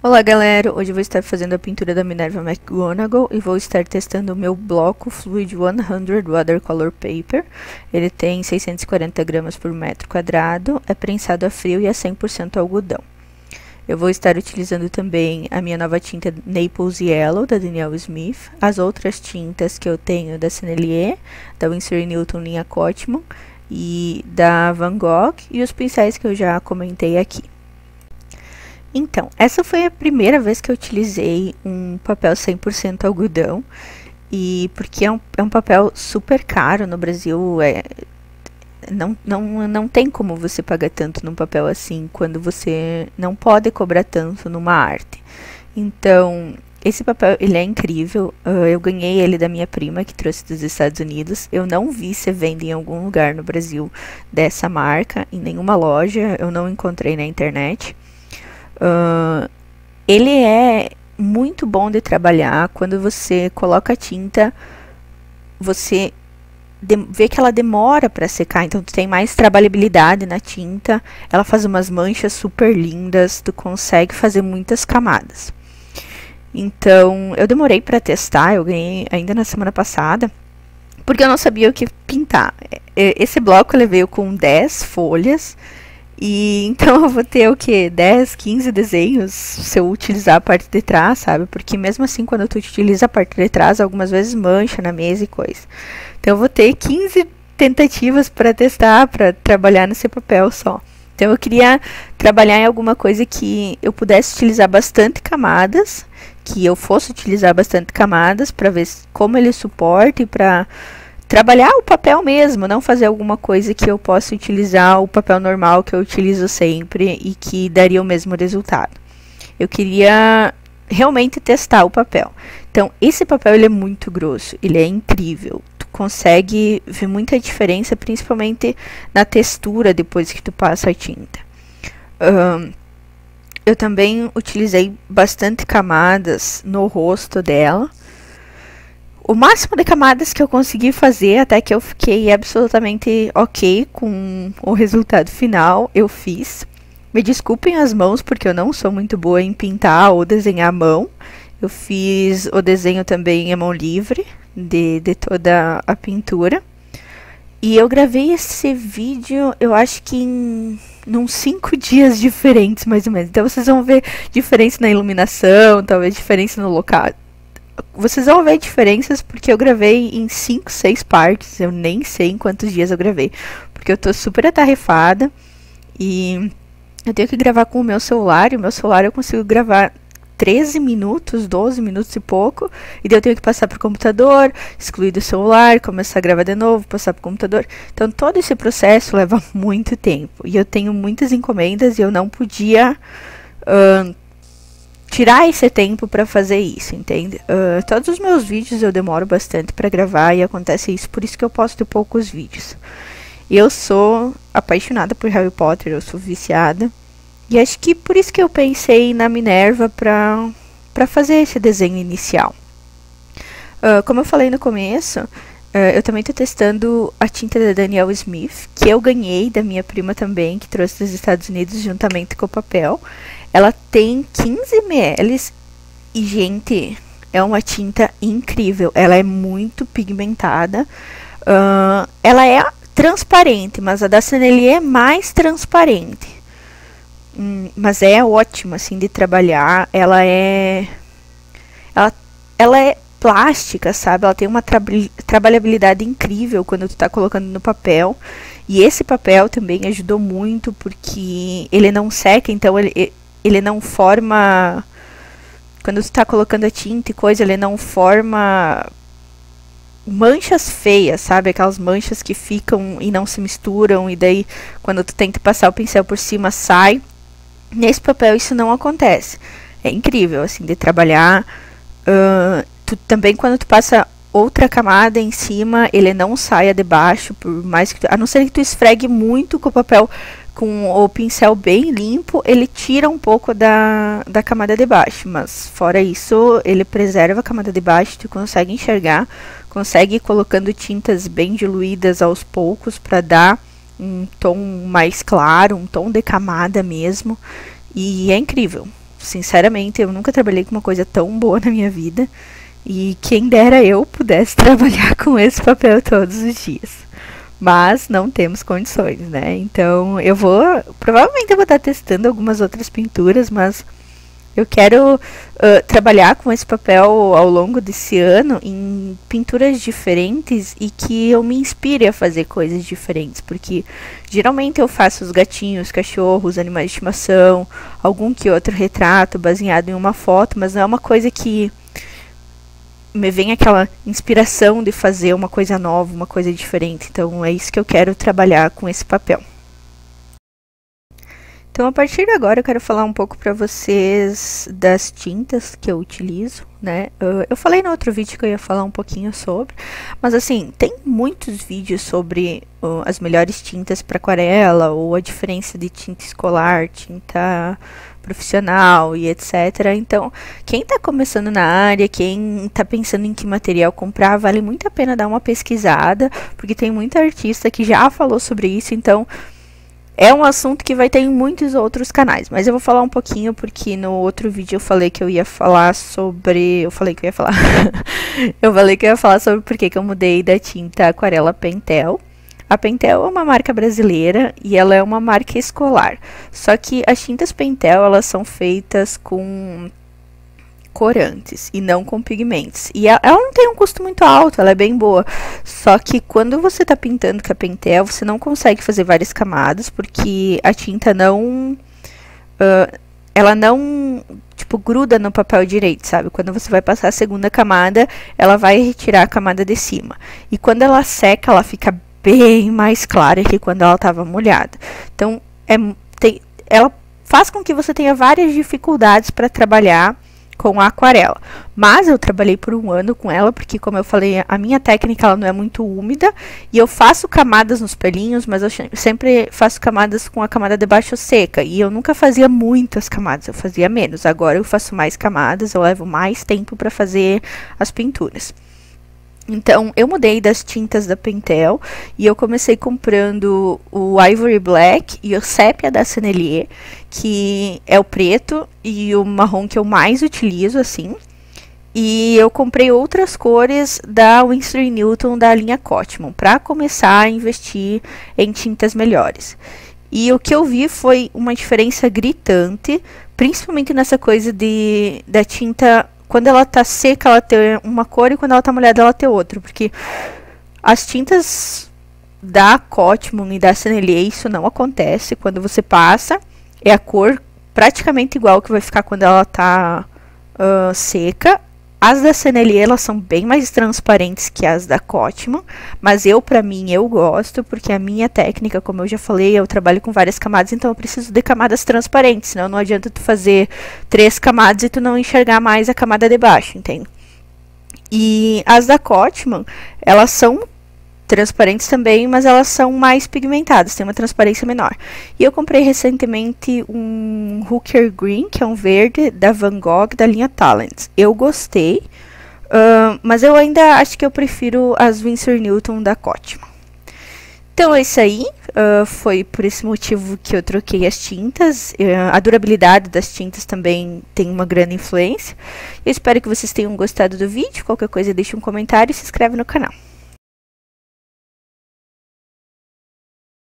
Olá galera, hoje eu vou estar fazendo a pintura da Minerva McGonagall e vou estar testando o meu bloco Fluid 100 Watercolor Paper. Ele tem 640 gramas por metro quadrado, é prensado a frio e é 100% algodão. Eu vou estar utilizando também a minha nova tinta Naples Yellow, da Daniel Smith, as outras tintas que eu tenho da Sennelier, da Winsor & Newton linha Cotman e da Van Gogh e os pincéis que eu já comentei aqui. Então, essa foi a primeira vez que eu utilizei um papel 100% algodão, e porque é um papel super caro no Brasil, não tem como você pagar tanto num papel assim, quando você não pode cobrar tanto numa arte. Então, esse papel, ele é incrível, eu ganhei ele da minha prima, que trouxe dos Estados Unidos. Eu não vi se vende em algum lugar no Brasil dessa marca, em nenhuma loja, eu não encontrei na internet. Ele é muito bom de trabalhar. Quando você coloca a tinta, você vê que ela demora para secar, então tu tem mais trabalhabilidade na tinta. Ela faz umas manchas super lindas, tu consegue fazer muitas camadas. Então, eu demorei para testar, eu ganhei ainda na semana passada, porque eu não sabia o que pintar. Esse bloco ele veio com 10 folhas, e então eu vou ter o que? 10, 15 desenhos se eu utilizar a parte de trás, sabe? Porque mesmo assim, quando tu utiliza a parte de trás, algumas vezes mancha na mesa e coisa. Então eu vou ter 15 tentativas para testar, para trabalhar nesse papel só. Então eu queria trabalhar em alguma coisa que eu pudesse utilizar bastante camadas, que eu fosse utilizar bastante camadas para ver como ele suporta e para trabalhar o papel mesmo, não fazer alguma coisa que eu possa utilizar o papel normal que eu utilizo sempre e que daria o mesmo resultado. Eu queria realmente testar o papel. Então, esse papel ele é muito grosso, ele é incrível. Tu consegue ver muita diferença, principalmente na textura depois que tu passa a tinta. Eu também utilizei bastante camadas no rosto dela. O máximo de camadas que eu consegui fazer, até que eu fiquei absolutamente ok com o resultado final, eu fiz. Me desculpem as mãos, porque eu não sou muito boa em pintar ou desenhar à mão. Eu fiz o desenho também à mão livre, de toda a pintura. E eu gravei esse vídeo, eu acho que em uns 5 dias diferentes, mais ou menos. Então vocês vão ver diferença na iluminação, talvez diferença no local. Vocês vão ver diferenças porque eu gravei em 5, 6 partes. Eu nem sei em quantos dias eu gravei, porque eu tô super atarefada e eu tenho que gravar com o meu celular. E o meu celular eu consigo gravar 13 minutos, 12 minutos e pouco, e daí eu tenho que passar pro computador, excluir do celular, começar a gravar de novo, passar pro computador. Então todo esse processo leva muito tempo, e eu tenho muitas encomendas e eu não podia tirar esse tempo para fazer isso, entende? Todos os meus vídeos eu demoro bastante para gravar e acontece isso, por isso que eu posto poucos vídeos. Eu sou apaixonada por Harry Potter, eu sou viciada, e acho que por isso que eu pensei na Minerva para fazer esse desenho inicial. Como eu falei no começo, eu também estou testando a tinta da Daniel Smith, que eu ganhei da minha prima também, que trouxe dos Estados Unidos juntamente com o papel. Ela tem 15 ml e, gente, é uma tinta incrível. Ela é muito pigmentada. Ela é transparente, mas a da Sennelier é mais transparente. Mas é ótima, assim, de trabalhar. Ela é plástica, sabe? Ela tem uma trabalhabilidade incrível quando tu tá colocando no papel. E esse papel também ajudou muito, porque ele não seca, então ele não forma, quando tu tá colocando a tinta e coisa, ele não forma manchas feias, sabe? Aquelas manchas que ficam e não se misturam, e daí quando tu tenta passar o pincel por cima, sai. Nesse papel isso não acontece. É incrível, assim, de trabalhar. Também quando tu passa outra camada em cima, ele não saia de baixo, por mais que a não ser que tu esfregue muito com o papel, com o pincel bem limpo, ele tira um pouco da camada de baixo, mas fora isso, ele preserva a camada de baixo, tu consegue enxergar, consegue ir colocando tintas bem diluídas aos poucos para dar um tom mais claro, um tom de camada mesmo. E é incrível. Sinceramente, eu nunca trabalhei com uma coisa tão boa na minha vida. E quem dera eu pudesse trabalhar com esse papel todos os dias. Mas não temos condições, né? Então provavelmente eu vou estar testando algumas outras pinturas, mas eu quero trabalhar com esse papel ao longo desse ano em pinturas diferentes e que eu me inspire a fazer coisas diferentes, porque geralmente eu faço os gatinhos, cachorros, animais de estimação, algum que outro retrato baseado em uma foto, mas não é uma coisa que me vem aquela inspiração de fazer uma coisa nova, uma coisa diferente. Então é isso que eu quero trabalhar com esse papel. Então, a partir de agora, eu quero falar um pouco para vocês das tintas que eu utilizo, né? Eu falei no outro vídeo que eu ia falar um pouquinho sobre, mas assim, tem muitos vídeos sobre as melhores tintas para aquarela, ou a diferença de tinta escolar, tinta profissional e etc. Então, quem está começando na área, quem está pensando em que material comprar, vale muito a pena dar uma pesquisada, porque tem muita artista que já falou sobre isso, então é um assunto que vai ter em muitos outros canais, mas eu vou falar um pouquinho porque no outro vídeo eu falei que eu ia falar sobre... Eu falei que eu ia falar... eu falei que eu ia falar sobre por que eu mudei da tinta aquarela Pentel. A Pentel é uma marca brasileira e ela é uma marca escolar. Só que as tintas Pentel, elas são feitas com corantes e não com pigmentos. E ela não tem um custo muito alto, ela é bem boa. Só que quando você está pintando com a Pentel, você não consegue fazer várias camadas, porque a tinta não... ela não, tipo, gruda no papel direito, sabe? Quando você vai passar a segunda camada, ela vai retirar a camada de cima. E quando ela seca, ela fica bem mais clara que quando ela estava molhada. Então, ela faz com que você tenha várias dificuldades para trabalhar com a aquarela. Mas eu trabalhei por um ano com ela, porque como eu falei, a minha técnica ela não é muito úmida, e eu faço camadas nos pelinhos, mas eu sempre faço camadas com a camada de baixo seca, e eu nunca fazia muitas camadas, eu fazia menos. Agora eu faço mais camadas, eu levo mais tempo para fazer as pinturas. Então, eu mudei das tintas da Pentel e eu comecei comprando o Ivory Black e o Sépia da Sennelier, que é o preto e o marrom que eu mais utilizo, assim. E eu comprei outras cores da Winsor & Newton da linha Cotman, para começar a investir em tintas melhores. E o que eu vi foi uma diferença gritante, principalmente nessa coisa da tinta... Quando ela tá seca, ela tem uma cor, e quando ela tá molhada, ela tem outra. Porque as tintas da Cotman e da Sennelier, isso não acontece. Quando você passa, é a cor praticamente igual que vai ficar quando ela tá seca. As da Sennelier, elas são bem mais transparentes que as da Cotman, mas pra mim, eu gosto, porque a minha técnica, como eu já falei, eu trabalho com várias camadas, então eu preciso de camadas transparentes, senão não adianta tu fazer 3 camadas e tu não enxergar mais a camada de baixo, entende? E as da Cotman, elas são transparentes também, mas elas são mais pigmentadas, tem uma transparência menor. E eu comprei recentemente um Hooker Green, que é um verde da Van Gogh, da linha Talents. Eu gostei, mas eu ainda acho que eu prefiro as Winsor & Newton da Cotman. Então é isso aí, foi por esse motivo que eu troquei as tintas. A durabilidade das tintas também tem uma grande influência. Eu espero que vocês tenham gostado do vídeo. Qualquer coisa deixe um comentário e se inscreve no canal.